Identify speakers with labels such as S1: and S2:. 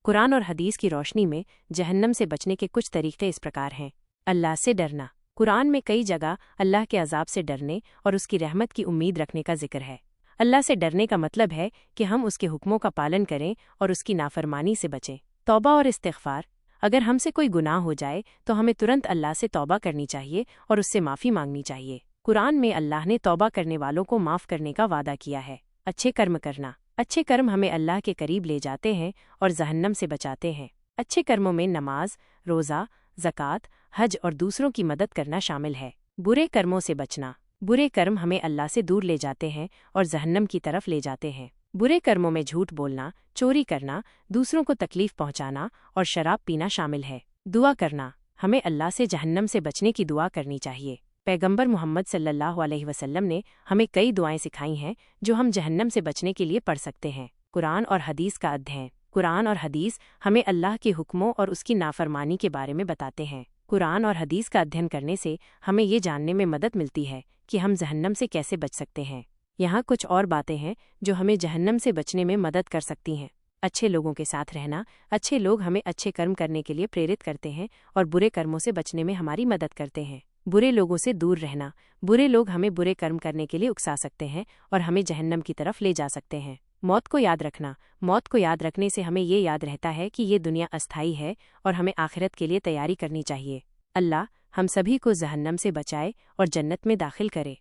S1: قرآن اور حدیث کی روشنی میں جہنم سے بچنے کے کچھ طریقے اس پرکار ہیں۔ اللہ سے ڈرنا۔ قرآن میں کئی جگہ اللہ کے عذاب سے ڈرنے اور اس کی رحمت کی امید رکھنے کا ذکر ہے۔ اللہ سے ڈرنے کا مطلب ہے کہ ہم اس کے حکموں کا پالن کریں اور اس کی نافرمانی سے بچیں۔ توبہ اور استغفار۔ اگر ہم سے کوئی گناہ ہو جائے تو ہمیں ترنت اللہ سے توبہ کرنی چاہیے اور اس سے معافی مانگنی چاہیے۔ قرآن میں اللہ نے توبہ کرنے والوں کو معاف کرنے کا وعدہ کیا ہے۔ اچھے کرم کرنا۔ اچھے کرم ہمیں اللہ کے قریب لے جاتے ہیں اور جہنم سے بچاتے ہیں۔ اچھے کرموں میں نماز، روزہ، زکوٰۃ، حج اور دوسروں کی مدد کرنا شامل ہے۔ برے کرموں سے بچنا۔ برے کرم ہمیں اللہ سے دور لے جاتے ہیں اور جہنم کی طرف لے جاتے ہیں۔ برے کرموں میں جھوٹ بولنا، چوری کرنا، دوسروں کو تکلیف پہنچانا اور شراب پینا شامل ہے۔ دعا کرنا۔ ہمیں اللہ سے جہنم سے بچنے کی دعا کرنی چاہیے۔ پیغمبر محمد صلی اللہ علیہ وسلم نے ہمیں کئی دعائیں سکھائی ہیں جو ہم جہنم سے بچنے کے لیے پڑھ سکتے ہیں۔ قرآن اور حدیث کا ادھین۔ قرآن اور حدیث ہمیں اللہ کے حکموں اور اس کی نافرمانی کے بارے میں بتاتے ہیں۔ قرآن اور حدیث کا ادھین کرنے سے ہمیں یہ جاننے میں مدد ملتی ہے کہ ہم جہنم سے کیسے بچ سکتے ہیں۔ یہاں کچھ اور باتیں ہیں جو ہمیں جہنم سے بچنے میں مدد کر سکتی ہیں۔ اچھے لوگوں کے ساتھ رہنا۔ اچھے لوگ ہمیں اچھے کرم کرنے کے لیے پریرت کرتے ہیں اور برے کرموں سے بچنے میں ہماری مدد کرتے ہیں۔ برے لوگوں سے دور رہنا۔ برے لوگ ہمیں برے کرم کرنے کے لیے اکسا سکتے ہیں اور ہمیں جہنم کی طرف لے جا سکتے ہیں۔ موت کو یاد رکھنا۔ موت کو یاد رکھنے سے ہمیں یہ یاد رہتا ہے کہ یہ دنیا استھائی ہے اور ہمیں آخرت کے لیے تیاری کرنی چاہیے۔ اللہ ہم سبھی کو جہنم سے بچائے اور جنت میں داخل کرے۔